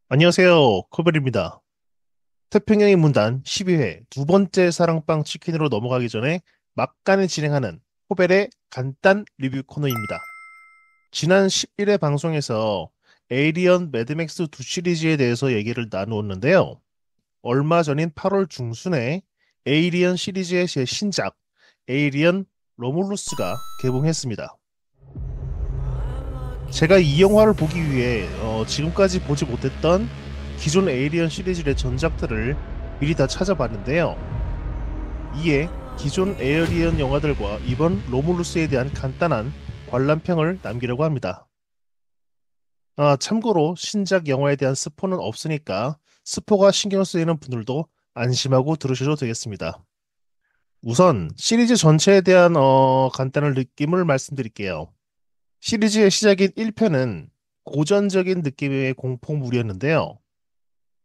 안녕하세요. 코벨입니다. 태평양의 문단 12회 두 번째 사랑방 치킨으로 넘어가기 전에 막간을 진행하는 코벨의 간단 리뷰 코너입니다. 지난 11회 방송에서 에이리언 매드맥스 2 시리즈에 대해서 얘기를 나누었는데요. 얼마 전인 8월 중순에 에이리언 시리즈의 제 신작 에이리언 로몰루스가 개봉했습니다. 제가 이 영화를 보기 위해 지금까지 보지 못했던 기존 에이리언 시리즈의 전작들을 미리 다 찾아봤는데요. 이에 기존 에이리언 영화들과 이번 로물루스에 대한 간단한 관람평을 남기려고 합니다. 참고로 신작 영화에 대한 스포는 없으니까 스포가 신경 쓰이는 분들도 안심하고 들으셔도 되겠습니다. 우선 시리즈 전체에 대한 간단한 느낌을 말씀드릴게요. 시리즈의 시작인 1편은 고전적인 느낌의 공포물이었는데요.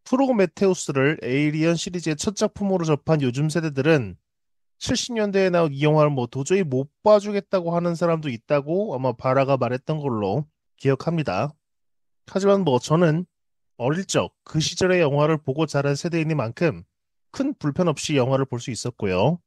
프로메테우스를 에이리언 시리즈의 첫 작품으로 접한 요즘 세대들은 70년대에 나온 이 영화를 도저히 못 봐주겠다고 하는 사람도 있다고 아마 바라가 말했던 걸로 기억합니다. 하지만 저는 어릴 적 그 시절의 영화를 보고 자란 세대이니만큼 큰 불편 없이 영화를 볼 수 있었고요.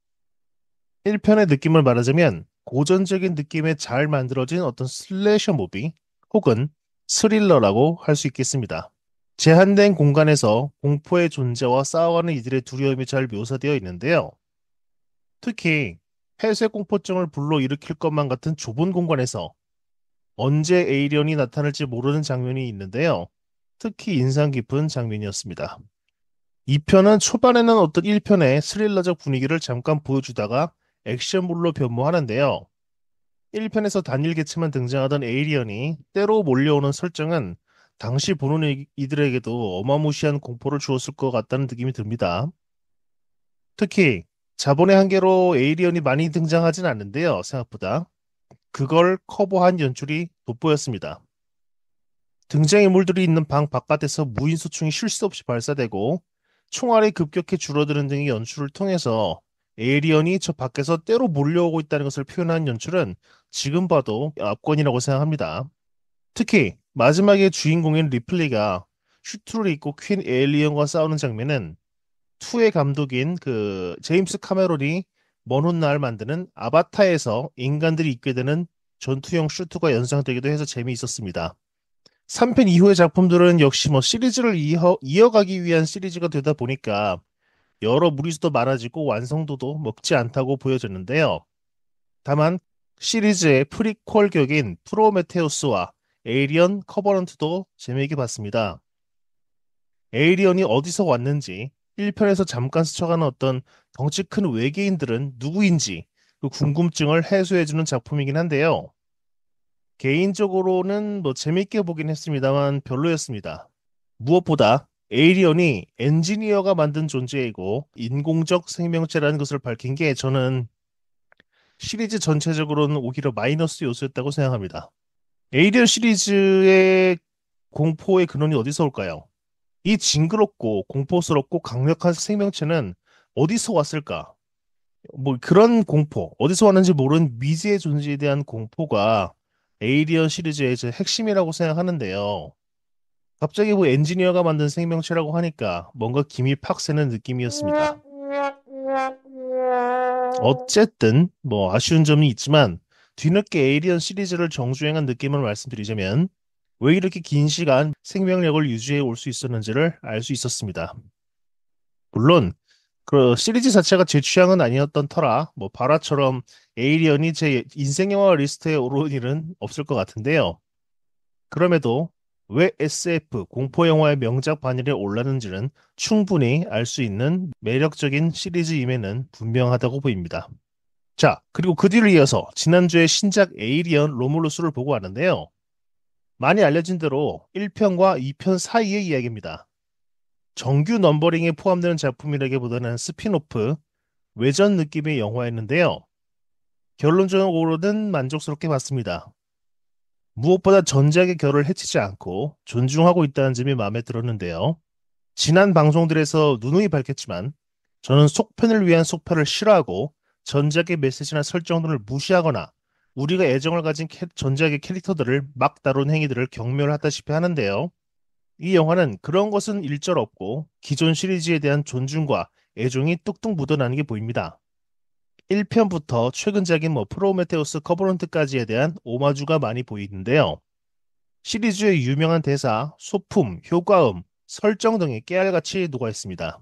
1편의 느낌을 말하자면 고전적인 느낌에 잘 만들어진 어떤 슬래셔 무비 혹은 스릴러라고 할 수 있겠습니다. 제한된 공간에서 공포의 존재와 싸워가는 이들의 두려움이 잘 묘사되어 있는데요. 특히 폐쇄 공포증을 불러일으킬 것만 같은 좁은 공간에서 언제 에이리언이 나타날지 모르는 장면이 있는데요. 특히 인상 깊은 장면이었습니다. 2편은 초반에는 어떤 1편의 스릴러적 분위기를 잠깐 보여주다가 액션물로 변모하는데요. 1편에서 단일 개체만 등장하던 에이리언이 때로 몰려오는 설정은 당시 보는 이들에게도 어마무시한 공포를 주었을 것 같다는 느낌이 듭니다. 특히 자본의 한계로 에이리언이 많이 등장하진 않는데요, 생각보다. 그걸 커버한 연출이 돋보였습니다. 등장인물들이 있는 방 바깥에서 무인소총이 쉴 새 없이 발사되고 총알이 급격히 줄어드는 등의 연출을 통해서 에이리언이 저 밖에서 때로 몰려오고 있다는 것을 표현한 연출은 지금 봐도 압권이라고 생각합니다. 특히 마지막에 주인공인 리플리가 슈트를 입고 퀸 에일리언과 싸우는 장면은 2의 감독인 그 제임스 카메론이 먼 훗날 만드는 아바타에서 인간들이 입게 되는 전투용 슈트가 연상되기도 해서 재미있었습니다. 3편 이후의 작품들은 역시 시리즈를 이어가기 위한 시리즈가 되다 보니까 여러 무리수도 많아지고 완성도도 높지 않다고 보여졌는데요. 다만 시리즈의 프리퀄 격인 프로메테우스와 에이리언 커버넌트도 재미있게 봤습니다. 에이리언이 어디서 왔는지 1편에서 잠깐 스쳐가는 어떤 덩치 큰 외계인들은 누구인지 그 궁금증을 해소해주는 작품이긴 한데요. 개인적으로는 재밌게 보긴 했습니다만 별로였습니다. 무엇보다 에이리언이 엔지니어가 만든 존재이고 인공적 생명체라는 것을 밝힌 게 저는 시리즈 전체적으로는 오히려 마이너스 요소였다고 생각합니다. 에이리언 시리즈의 공포의 근원이 어디서 올까요? 이 징그럽고 공포스럽고 강력한 생명체는 어디서 왔을까? 그런 공포, 어디서 왔는지 모르는 미지의 존재에 대한 공포가 에이리언 시리즈의 제 핵심이라고 생각하는데요. 갑자기 엔지니어가 만든 생명체라고 하니까 뭔가 김이 팍 새는 느낌이었습니다. 어쨌든 아쉬운 점이 있지만 뒤늦게 에이리언 시리즈를 정주행한 느낌을 말씀드리자면 왜 이렇게 긴 시간 생명력을 유지해 올 수 있었는지를 알 수 있었습니다. 물론 그 시리즈 자체가 제 취향은 아니었던 터라 바라처럼 에이리언이 제 인생 영화 리스트에 오를 일은 없을 것 같은데요. 그럼에도 왜 SF 공포 영화의 명작 반열에 올랐는지는 충분히 알 수 있는 매력적인 시리즈임에는 분명하다고 보입니다. 자, 그리고 그 뒤를 이어서 지난주에 신작 에이리언 로물루스를 보고 왔는데요. 많이 알려진 대로 1편과 2편 사이의 이야기입니다. 정규 넘버링에 포함되는 작품이라기보다는 스핀오프, 외전 느낌의 영화였는데요. 결론적으로는 만족스럽게 봤습니다. 무엇보다 전작의 결을 해치지 않고 존중하고 있다는 점이 마음에 들었는데요. 지난 방송들에서 누누이 밝혔지만 저는 속편을 위한 속편을 싫어하고 전작의 메시지나 설정들을 무시하거나 우리가 애정을 가진 전작의 캐릭터들을 막 다룬 행위들을 경멸하다시피 하는데요. 이 영화는 그런 것은 일절 없고 기존 시리즈에 대한 존중과 애정이 뚝뚝 묻어나는 게 보입니다. 1편부터 최근작인 프로메테우스 커버넌트까지에 대한 오마주가 많이 보이는데요. 시리즈의 유명한 대사, 소품, 효과음, 설정 등이 깨알같이 녹아 있습니다.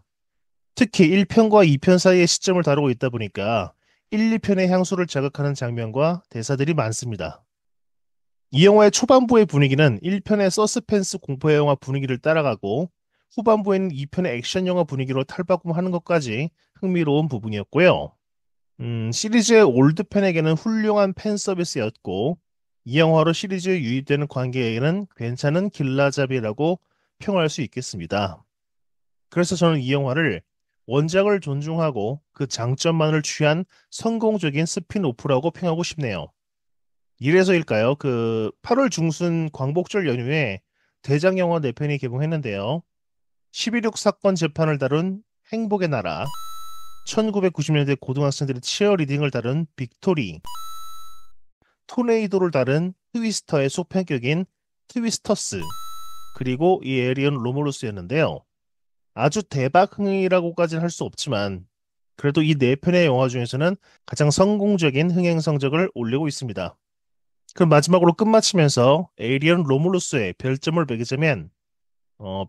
특히 1편과 2편 사이의 시점을 다루고 있다 보니까 1, 2편의 향수를 자극하는 장면과 대사들이 많습니다. 이 영화의 초반부의 분위기는 1편의 서스펜스 공포 영화 분위기를 따라가고 후반부에는 2편의 액션 영화 분위기로 탈바꿈하는 것까지 흥미로운 부분이었고요. 시리즈의 올드 팬에게는 훌륭한 팬 서비스였고 이 영화로 시리즈에 유입되는 관객에게는 괜찮은 길라잡이라고 평할 수 있겠습니다. 그래서 저는 이 영화를 원작을 존중하고 그 장점만을 취한 성공적인 스핀오프라고 평하고 싶네요. 이래서일까요? 8월 중순 광복절 연휴에 대작 영화 4편이 개봉했는데요. 11.6 사건 재판을 다룬 행복의 나라, 1990년대 고등학생들의 치어리딩을 다룬 빅토리, 토네이도를 다룬 트위스터의 속편격인 트위스터스, 그리고 이 에리언 로몰루스였는데요. 아주 대박 흥행이라고까지는 할 수 없지만 그래도 이 4편의 영화 중에서는 가장 성공적인 흥행 성적을 올리고 있습니다. 그럼 마지막으로 끝마치면서 에이리언 로물루스의 별점을 매기자면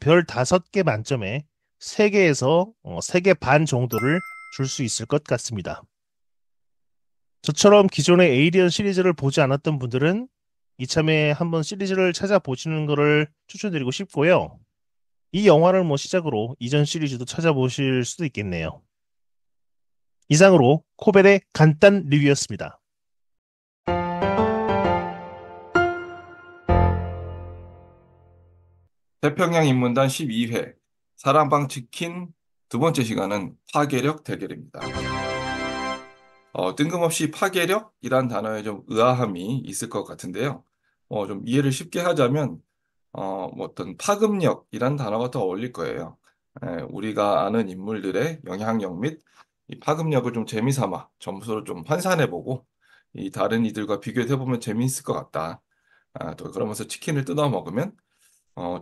별 5개 만점에 3개에서 3개 반 정도를 줄 수 있을 것 같습니다. 저처럼 기존의 에이리언 시리즈를 보지 않았던 분들은 이참에 한번 시리즈를 찾아보시는 것을 추천드리고 싶고요. 이 영화를 시작으로 이전 시리즈도 찾아보실 수도 있겠네요. 이상으로 코벨의 간단 리뷰였습니다. 태평양 인문단 12회 사랑방 치킨 두 번째 시간은 파괴력 대결입니다. 뜬금없이 파괴력이란 단어에 좀 의아함이 있을 것 같은데요. 좀 이해를 쉽게 하자면 어떤 파급력이란 단어가 더 어울릴 거예요. 우리가 아는 인물들의 영향력 및 이 파급력을 좀 재미삼아 점수를 좀 환산해보고 이 다른 이들과 비교해보면 재미있을 것 같다. 또 그러면서 치킨을 뜯어 먹으면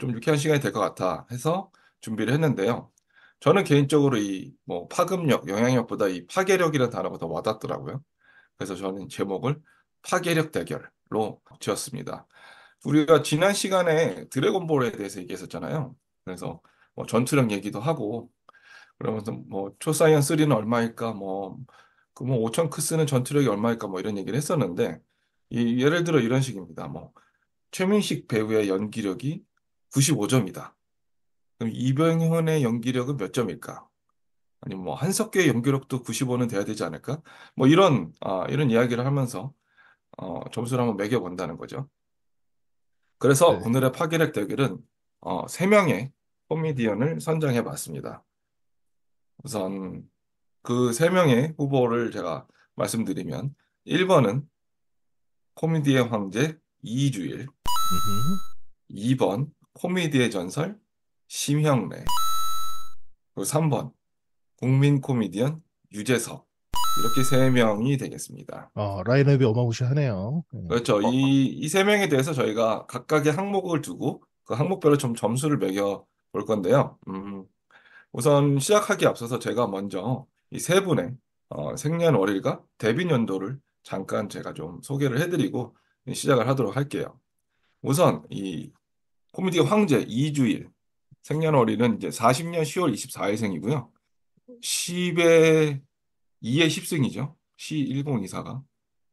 좀 유쾌한 시간이 될 것 같아 해서 준비를 했는데요. 저는 개인적으로 이 파급력, 영향력보다 이 파괴력이라는 단어가 더 와닿더라고요. 그래서 저는 제목을 파괴력 대결로 지었습니다. 우리가 지난 시간에 드래곤볼에 대해서 얘기했었잖아요. 그래서 전투력 얘기도 하고 그러면서 초사이언 3는 얼마일까 그 5천 크스는 전투력이 얼마일까 이런 얘기를 했었는데 예를 들어 이런 식입니다. 최민식 배우의 연기력이 95점이다. 그럼 이병헌의 연기력은 몇 점일까? 아니면 한석규의 연기력도 95는 돼야 되지 않을까? 이런 이야기를 하면서 점수를 한번 매겨본다는 거죠. 그래서 네. 오늘의 파괴력 대결은 3명의 코미디언을 선정해 봤습니다. 우선 그 3명의 후보를 제가 말씀드리면 1번은 코미디의 황제 이주일, 음흠. 2번 코미디의 전설 심형래, 그리고 3번 국민 코미디언 유재석. 이렇게 3명이 되겠습니다. 라인업이 어마무시하네요. 그렇죠. 이 3명에 대해서 저희가 각각의 항목을 두고 그 항목별로 좀 점수를 매겨 볼 건데요. 우선 시작하기 앞서서 제가 먼저 이 3분의 생년월일과 데뷔 연도를 잠깐 제가 좀 소개를 해드리고 시작을 하도록 할게요. 우선 이 코미디 황제 이주일 생년월일은 이제 40년 10월 24일생이고요. 10의 2의 10승이죠. 시 1024가.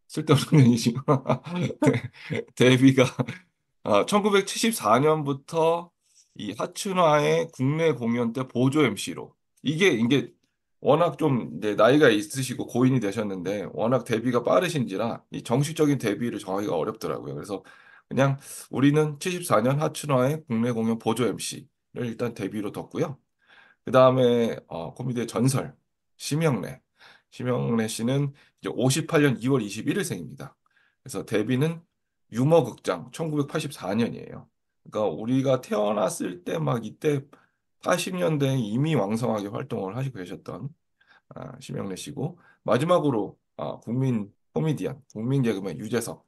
쓸데없는 년이지만 데뷔가 1974년부터 이 하춘화의 국내 공연 때 보조 MC로 이게 워낙 좀 이제 나이가 있으시고 고인이 되셨는데 워낙 데뷔가 빠르신지라 이 정식적인 데뷔를 정하기가 어렵더라고요. 그래서 그냥 우리는 74년 하춘화의 국내 공연 보조 MC를 일단 데뷔로 뒀고요. 그 다음에 코미디의 전설 심영래. 심영래 씨는 이제 58년 2월 21일생입니다. 그래서 데뷔는 유머극장 1984년이에요. 그러니까 우리가 태어났을 때 막 이때 80년대에 이미 왕성하게 활동을 하시고 계셨던 심영래 씨고 마지막으로 국민 코미디언, 국민 개그맨 유재석.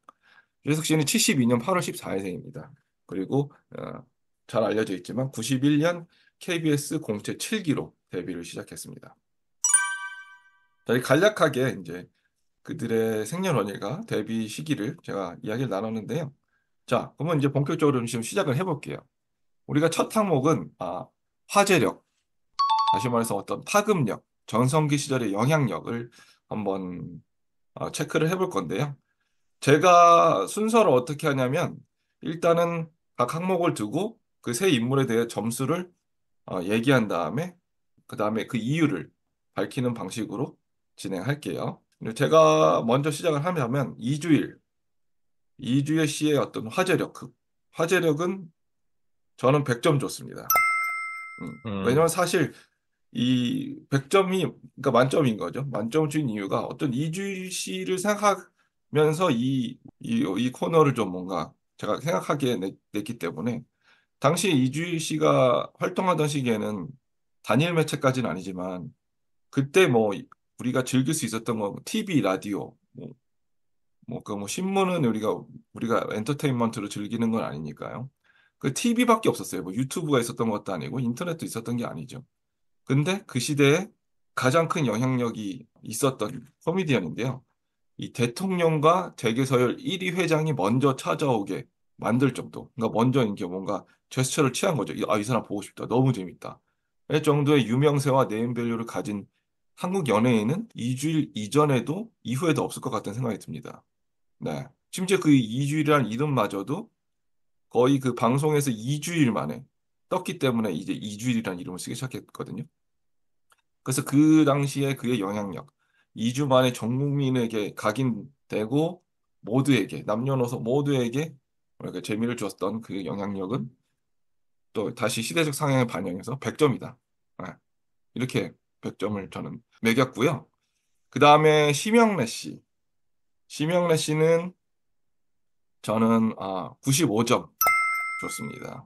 유재석 씨는 72년 8월 14일생입니다. 그리고 잘 알려져 있지만 91년 KBS 공채 7기로 데뷔를 시작했습니다. 자, 간략하게 이제 그들의 생년월일과 데뷔 시기를 제가 이야기를 나눴는데요. 자, 그러면 이제 본격적으로 지금 시작을 해볼게요. 우리가 첫 항목은 화제력, 다시 말해서 어떤 파급력, 전성기 시절의 영향력을 한번 체크를 해볼 건데요. 제가 순서를 어떻게 하냐면 일단은 각 항목을 두고 그 세 인물에 대해 점수를 얘기한 다음에 그 다음에 그 이유를 밝히는 방식으로 진행할게요. 근데 제가 먼저 시작을 하면 이주일 씨의 어떤 화제력, 그 화제력은 저는 100점 줬습니다. 왜냐면 음, 사실 이 100점이 그러니까 만점인 거죠. 만점을 준 이유가 어떤 이주일 씨를 생각하면서 이 코너를 좀 뭔가 제가 생각하기에 냈기 때문에 당시 이주일 씨가 활동하던 시기에는 단일 매체까지는 아니지만 그때 뭐 우리가 즐길 수 있었던 거 TV, 라디오 그 신문은 우리가 엔터테인먼트로 즐기는 건 아니니까요. 그 TV밖에 없었어요. 뭐 유튜브가 있었던 것도 아니고 인터넷도 있었던 게 아니죠. 근데 그 시대에 가장 큰 영향력이 있었던 코미디언인데요. 이 대통령과 재계서열 1위 회장이 먼저 찾아오게 만들 정도. 그러니까 먼저 이게 뭔가 제스처를 취한 거죠. 이 사람 보고 싶다. 너무 재밌다. 이 정도의 유명세와 네임밸류를 가진 한국 연예인은 2주일 이전에도 이후에도 없을 것 같다는 생각이 듭니다. 네. 심지어 그 이주일이라는 이름마저도 거의 그 방송에서 2주일 만에 떴기 때문에 이제 이주일이라는 이름을 쓰기 시작했거든요. 그래서 그 당시에 그의 영향력, 2주 만에 전 국민에게 각인되고 모두에게, 남녀노소 모두에게 이렇게 재미를 주었던 그 영향력은 또 다시 시대적 상향에 반영해서 100점이다. 이렇게 100점을 저는 매겼고요. 그 다음에 심영래 씨. 심영래 씨는 저는 95점 줬습니다.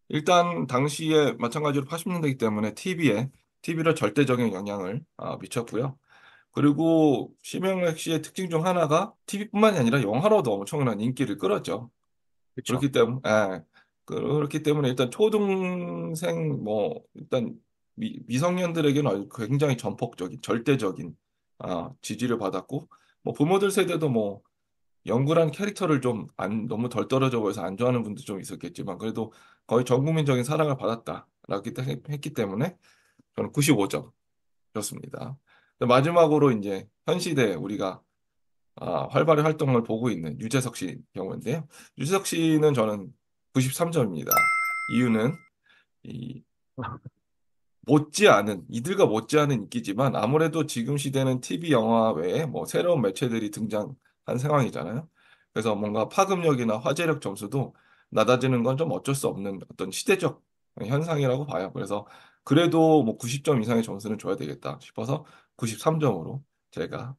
일단 당시에 마찬가지로 80년대이기 때문에 TV로 절대적인 영향을 미쳤고요. 그리고 심영래 씨의 특징 중 하나가 TV뿐만이 아니라 영화로도 엄청난 인기를 끌었죠. 그쵸. 그렇기 때문에 그렇기 때문에 일단 초등생 일단 미성년들에게는 아주 굉장히 전폭적인 절대적인 지지를 받았고 뭐 부모들 세대도 뭐 영구란 캐릭터를 좀 너무 덜 떨어져 보여서 안 좋아하는 분도 좀 있었겠지만 그래도 거의 전 국민적인 사랑을 받았다라고 했기 때문에 저는 95점 줬습니다. 마지막으로 이제 현 시대에 우리가 활발히 활동을 보고 있는 유재석 씨 경우인데요. 유재석 씨는 저는 93점입니다. 이유는 이 이들과 못지않은 인기지만 아무래도 지금 시대는 TV, 영화 외에 뭐 새로운 매체들이 등장한 상황이잖아요. 그래서 뭔가 파급력이나 화제력 점수도 낮아지는 건 좀 어쩔 수 없는 어떤 시대적 현상이라고 봐요. 그래서 그래도 뭐 90점 이상의 점수는 줘야 되겠다 싶어서 93점으로 제가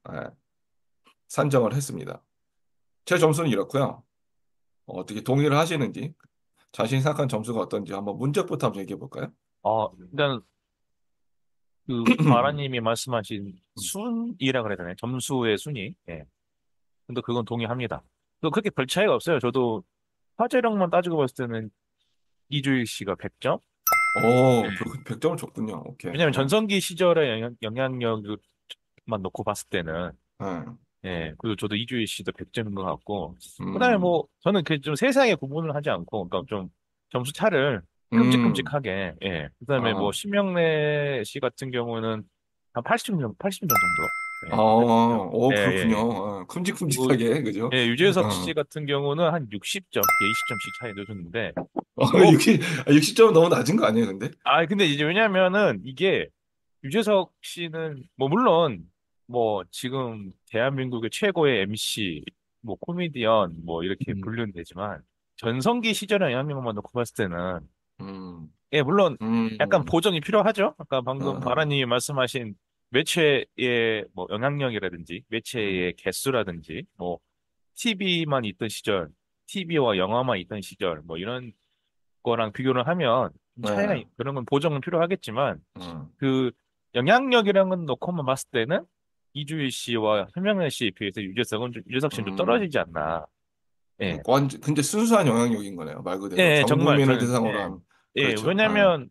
산정을 했습니다. 제 점수는 이렇고요. 어떻게 동의를 하시는지, 자신이 생각한 점수가 어떤지 한번 문제부터 한번 얘기해 볼까요? 일단 그 바라님이 말씀하신 순이라 그래야 되나요? 점수의 순위. 예. 근데 그건 동의합니다. 또 그렇게 별 차이가 없어요. 저도 화제력만 따지고 봤을 때는 이주일 씨가 100점? 그렇군. 100점을 줬군요. 오케이. 왜냐면 전성기 시절의 영향력만 놓고 봤을 때는, 네. 예, 그리고 저도 이주일 씨도 100점인 것 같고, 그다음에 음, 뭐, 저는 그 좀 세세하게 구분을 하지 않고, 그러니까 좀 점수 차를 음, 큼직큼직하게, 예. 그다음에 뭐, 아, 심영래 씨 같은 경우는 한 80점, 80점 정도? 예, 80점. 예, 예, 예. 그렇군요. 그리고, 큼직큼직하게, 그죠? 예, 유재석 씨 어, 같은 경우는 한 60점, 20점씩 차이 넣어줬는데, 뭐, 60점은 너무 낮은 거 아니에요, 근데? 근데 이제 왜냐면은 이게, 유재석 씨는 뭐 물론 뭐 지금 대한민국의 최고의 MC 뭐 코미디언 뭐 이렇게 음, 분류는 되지만 전성기 시절의 영향력만 놓고 봤을 때는 음, 예 물론 약간 음, 보정이 필요하죠. 아까 어, 방금 어, 바라님이 말씀하신 매체의 뭐 영향력이라든지 음, 매체의 개수라든지 뭐 TV만 있던 시절 TV와 영화만 있던 시절 뭐 이런 거랑 비교를 하면 좀 차이가 네, 그런 건 보정은 필요하겠지만 음, 그 영향력이라는 건 놓고만 봤을 때는 이주일 씨와 현명래 씨에 비해서 유재석 씨는 좀 음. 떨어지지 않나. 예. 근데 순수한 영향력인 거네요. 말 예, 그대로. 예, 전 정말 국민을 저는 대상으로 예. 한. 예, 그렇죠. 왜냐면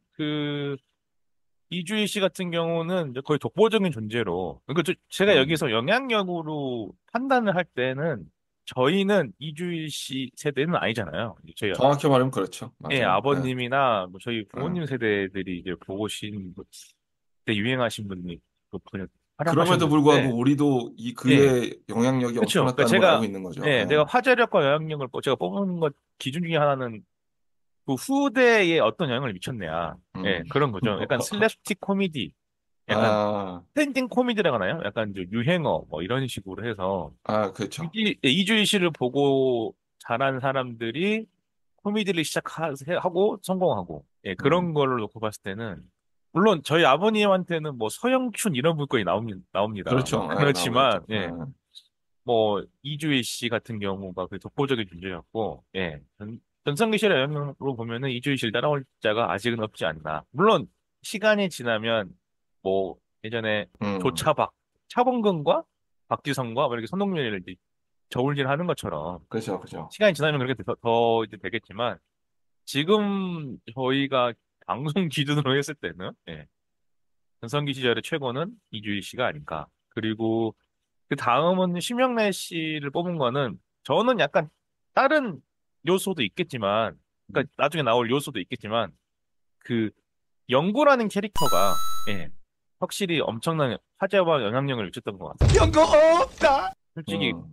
이주희 씨 같은 경우는 이제 거의 독보적인 존재로, 그러니까 제가 음. 여기서 영향력으로 판단을 할 때는 저희는 이주희 씨 세대는 아니잖아요. 이제 저희 정확히 말하면 그렇죠. 예, 맞아요. 예, 아버님이나 뭐 저희 예. 부모님 세대들이 이제 그때 유행하신 분이 그냥 활약하신 그럼에도 불구하고 분인데, 우리도 예, 그의 영향력이 그렇죠. 그러니까 엄청났다는 걸 알고 있는 거죠. 예, 예. 내가 화제력과 영향력을 제가 뽑은 것 기준 중에 하나는 그 후대에 어떤 영향을 미쳤냐. 예, 음. 그런 거죠. 약간 슬랩스틱 코미디, 약간 아, 트렌딩 코미디라고 하나요? 약간 이제 유행어 뭐 이런 식으로 해서 그렇죠. 이주희 씨를 보고 자란 사람들이 코미디를 시작하고 성공하고 예, 음. 그런 걸로 놓고 봤을 때는 물론 저희 아버님한테는 뭐 서영춘 이런 물건이 나옵니다. 그렇죠. 예, 나오겠죠. 그렇지만 예, 뭐 이주희 씨 같은 경우가 그 독보적인 존재였고 예, 전성기 씨의 영향으로 보면은 이주희 씨를 따라올 자가 아직은 없지 않나. 물론 시간이 지나면 뭐 예전에 음. 차범근과 박지성과 뭐 이렇게 선동열을 이제 저울질하는 것처럼 그렇죠. 그렇죠. 시간이 지나면 그렇게 더 이제 되겠지만 지금 저희가 방송 기준으로 했을 때는 예, 전성기 시절의 최고는 이주일 씨가 아닌가. 그리고 그 다음은 심영래 씨를 뽑은 거는 저는 약간 다른 요소도 있겠지만, 그러니까 나중에 나올 요소도 있겠지만 그 영구라는 캐릭터가 예, 확실히 엄청난 화제와 영향력을 미쳤던 것 같아요. 솔직히 음. 그렇죠.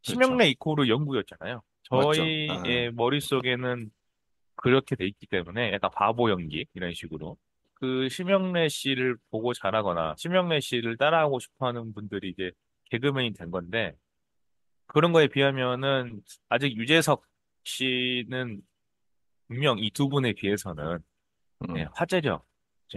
심영래 이코르 영구였잖아요. 맞죠. 저희의 머릿속에는 그렇게 돼 있기 때문에 약간 바보 연기 이런 식으로 그 심영래 씨를 보고 자라거나 심영래 씨를 따라하고 싶어 하는 분들이 이제 개그맨이 된 건데 그런 거에 비하면은 아직 유재석 씨는 분명 이 두 분에 비해서는 예, 음. 화제력,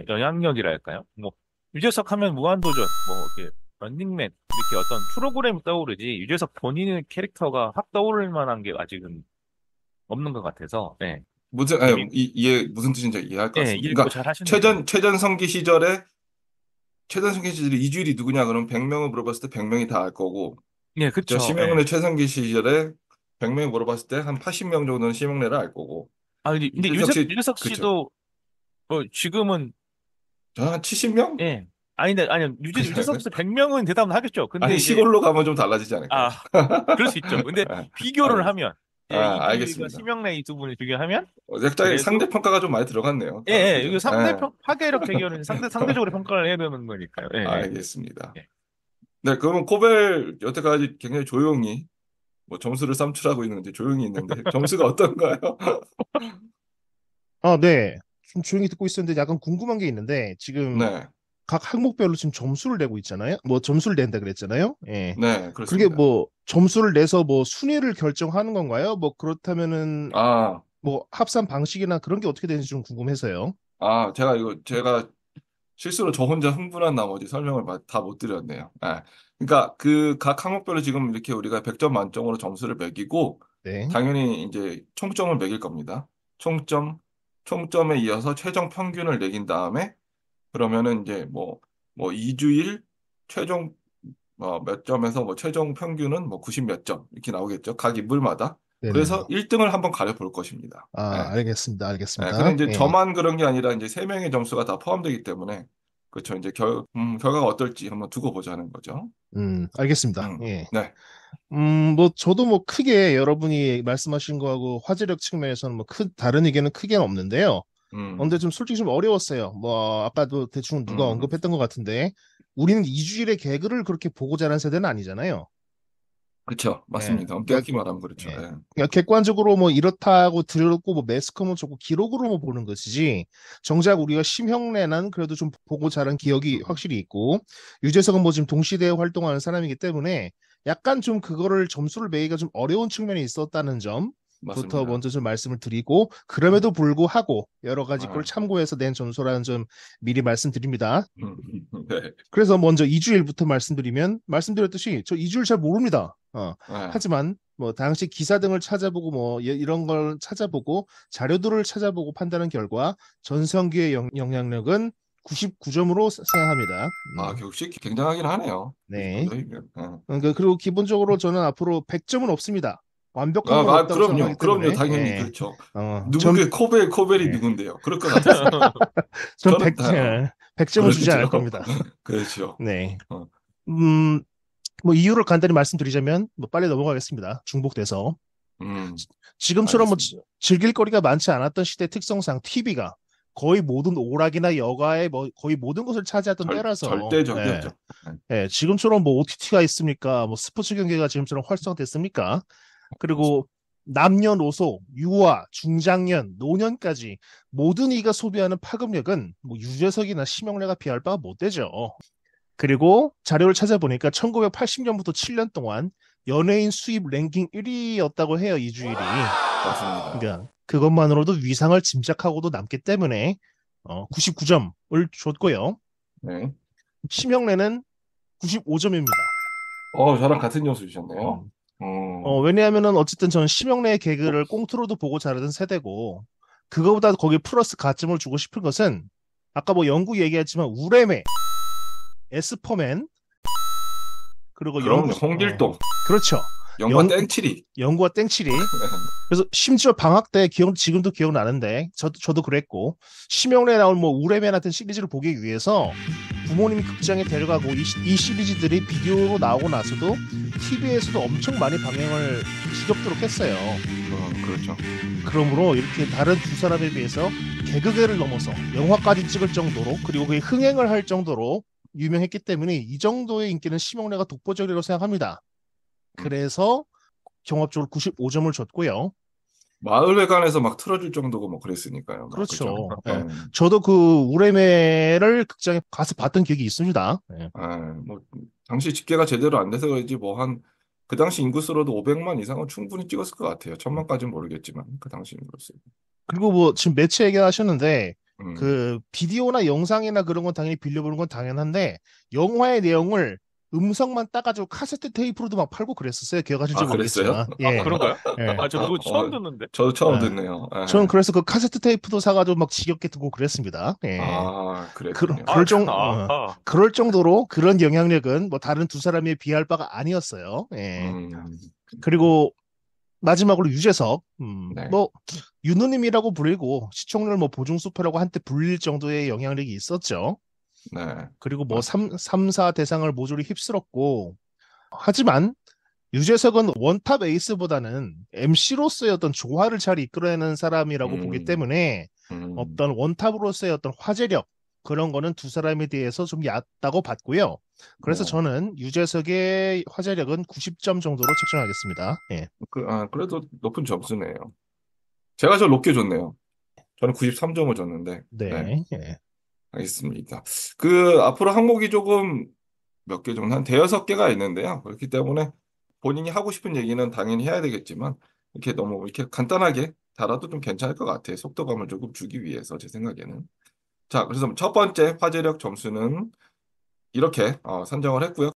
영향력이랄까요? 뭐 유재석 하면 무한도전, 뭐 이렇게 런닝맨 이렇게 어떤 프로그램이 떠오르지 유재석 본인의 캐릭터가 확 떠오를 만한 게 아직은 없는 것 같아서 예, 재미 무슨 뜻인지 이해할 것 예, 같습니다. 읽고 그러니까 잘 하시는데 최전성기 시절에 이주일이 누구냐 그러면 100명을 물어봤을 때 100명이 다 알 거고 예, 저 그쵸. 예. 심형래 최성기 시절에 100명이 물어봤을 때 한 80명 정도는 심형래를 알 거고 아, 근데 이준석 씨 유재석 그쵸. 씨도, 지금은, 저는 한 70명? 예. 아닌데, 아니, 유재석 씨 100명은 대답은 하겠죠. 근데 아니 이제, 시골로 가면 좀 달라지지 않을까요? 아, 그럴 수 있죠. 근데 아, 비교를 알겠, 하면, 예, 이주희가 알겠습니다. 심영래 이 두 분을 비교하면, 굉장히 그래도, 상대평가가 좀 많이 들어갔네요. 예, 예, 이거 그죠? 예. 파괴력 대결은 상대적으로 평가를 해야 되는 거니까요. 예, 예. 알겠습니다. 예. 네, 그러면 코벨 여태까지 굉장히 조용히 뭐 점수를 산출하고 있는데 조용히 있는데 점수가 어떤가요? 아, 네. 좀 조용히 듣고 있었는데 약간 궁금한 게 있는데 지금 네, 각 항목별로 지금 점수를 내고 있잖아요. 뭐 점수를 낸다 그랬잖아요. 예. 네, 그게 그렇습니다. 뭐 점수를 내서 뭐 순위를 결정하는 건가요? 뭐 그렇다면은 아, 뭐 합산 방식이나 그런 게 어떻게 되는지 좀 궁금해서요. 제가 실수로 저 혼자 흥분한 나머지 설명을 다 못 드렸네요. 예. 그러니까 그 각 항목별로 지금 이렇게 우리가 100점 만점으로 점수를 매기고 네. 당연히 이제 총점을 매길 겁니다. 총점, 총점에 이어서 최종 평균을 매긴 다음에 그러면은 이제 뭐 2주일 최종 몇 점에서 뭐 최종 평균은 뭐 90 몇 점 이렇게 나오겠죠. 각 인물마다. 네네네. 그래서 1등을 한번 가려볼 것입니다. 아, 예. 알겠습니다. 예, 근데 알겠습니다. 이제 예. 저만 그런 게 아니라 이제 세 명의 점수가 다 포함되기 때문에 그렇죠. 이제 결과가 어떨지 한번 두고 보자는 거죠. 알겠습니다. 예. 네. 뭐, 저도 뭐 크게 여러분이 말씀하신 거하고 화제력 측면에서는 뭐 다른 의견은 크게는 없는데요. 근데 음, 좀 솔직히 좀 어려웠어요. 뭐, 아까도 대충 누가 음, 언급했던 것 같은데, 우리는 이주일의 개그를 그렇게 보고 자란 세대는 아니잖아요. 그렇죠. 예. 맞습니다. 엄격히 그러니까, 말하면 그렇죠. 예. 예. 그러니까 객관적으로 뭐 이렇다고 들었고 뭐 매스컴은 좋고 기록으로 뭐 보는 것이지 정작 우리가 심형래는 그래도 좀 보고 자란 기억이 음, 확실히 있고 유재석은 뭐 지금 동시대에 활동하는 사람이기 때문에 약간 좀 그거를 점수를 매기가 좀 어려운 측면이 있었다는 점부터 맞습니다. 먼저 좀 말씀을 드리고 그럼에도 불구하고 여러 가지 걸 아, 참고해서 낸 점수라는 점 미리 말씀드립니다. 네. 그래서 먼저 이주일부터 말씀드렸듯이 저 이주일 잘 모릅니다. 아, 하지만 뭐 당시 기사 등을 찾아보고 뭐 이런 걸 찾아보고 자료들을 찾아보고 판단한 결과 전성기의 영향력은 99점으로 생각합니다. 역시 굉장하긴 하네요. 네. 99점. 그리고 기본적으로 저는 앞으로 100점은 없습니다. 완벽한 건 없다고 그럼요. 생각하기 그럼요. 때문에, 당연히 예. 그렇죠. 어, 전, 누구게 코벨이 예. 누군데요? 그럴 것 같아서. 전 저는 다, 100점을 주지 않을 그렇죠. 겁니다. 그렇죠. 네. 어, 음, 뭐 이유를 간단히 말씀드리자면, 뭐 빨리 넘어가겠습니다. 중복돼서. 음, 지금처럼 뭐 알겠습니다. 즐길 거리가 많지 않았던 시대 특성상 TV가 거의 모든 오락이나 여가의 뭐 거의 모든 것을 차지했던 때라서, 예. 절대적이었죠. 네. 예, 지금처럼 뭐 OTT가 있습니까? 뭐 스포츠 경기가 지금처럼 활성화됐습니까? 그리고 남녀노소, 유아, 중장년, 노년까지 모든 이가 소비하는 파급력은 뭐 유재석이나 심영래가 비할 바가 못 되죠. 그리고 자료를 찾아보니까 1980년부터 7년 동안 연예인 수입 랭킹 1위였다고 해요, 이주일이. 맞습니다. 그러니까 그것만으로도 위상을 짐작하고도 남기 때문에 99점을 줬고요. 네. 심영래는 95점입니다. 저랑 같은 점수 주셨네요. 왜냐하면은 어쨌든 저는 심영래의 개그를 꽁트로도 보고 자라던 세대고 그거보다 거기에 플러스 가점을 주고 싶은 것은 아까 뭐 영구 얘기했지만 우레메, 에스퍼맨 그리고 그럼요. 홍길동, 그렇죠. 영화 영, 땡칠이. 영구와 땡칠이 그래서 심지어 방학 때 지금도 기억나는데 저도 그랬고 심영래에 나온 뭐 우레메 같은 시리즈를 보기 위해서 부모님이 극장에 데려가고 이 시리즈들이 비디오로 나오고 나서도 TV에서도 엄청 많이 방영을 지겹도록 했어요. 그렇죠. 그러므로 이렇게 다른 두 사람에 비해서 개그계를 넘어서 영화까지 찍을 정도로 그리고 그게 흥행을 할 정도로 유명했기 때문에 이 정도의 인기는 심영래가 독보적이라고 생각합니다. 음. 그래서 종합적으로 95점을 줬고요. 마을회관에서 막 틀어줄 정도고 뭐 그랬으니까요. 막 그죠. 그렇죠. 예. 저도 그 우레메를 극장에 가서 봤던 기억이 있습니다. 예. 뭐 당시 집계가 제대로 안 돼서 그런지 뭐 그 당시 인구수로도 500만 이상은 충분히 찍었을 것 같아요. 1000만까지는 모르겠지만 그 당시 인구수. 그리고 뭐 지금 매체 얘기하셨는데 음. 그 비디오나 영상이나 그런 건 당연히 빌려보는 건 당연한데 영화의 내용을 음성만 따가지고 카세트 테이프로도 막 팔고 그랬었어요. 기억하실지 그랬어요? 모르겠지만. 예. 그런가요? 예. 저 그거 처음 듣는데. 저도 처음 예. 듣네요. 저는 그래서 그 카세트 테이프도 사가지고 막 지겹게 듣고 그랬습니다. 예. 그랬군요. 그럴 정도로 그런 영향력은 뭐 다른 두 사람에 비할 바가 아니었어요. 예. 음, 그리고 마지막으로 유재석, 네. 뭐 유누님이라고 불리고 시청률 뭐 보증수표라고 한때 불릴 정도의 영향력이 있었죠. 네. 그리고 뭐 3사 대상을 모조리 휩쓸었고 하지만 유재석은 원탑 에이스보다는 MC로서의 어떤 조화를 잘 이끌어내는 사람이라고 보기 음, 때문에 음, 어떤 원탑으로서의 어떤 화제력 그런 거는 두 사람에 대해서 좀 얕다고 봤고요. 그래서 네. 저는 유재석의 화제력은 90점 정도로 책정하겠습니다. 예. 그래도 높은 점수네요. 제가 저 높게 줬네요. 저는 93점을 줬는데, 네, 네. 예. 알겠습니다. 앞으로 항목이 조금 몇 개 정도, 한 대여섯 개가 있는데요. 그렇기 때문에 본인이 하고 싶은 얘기는 당연히 해야 되겠지만, 이렇게 너무 이렇게 간단하게 달아도 좀 괜찮을 것 같아요. 속도감을 조금 주기 위해서, 제 생각에는. 자, 그래서 첫 번째 화제력 점수는 이렇게 선정을 했고요.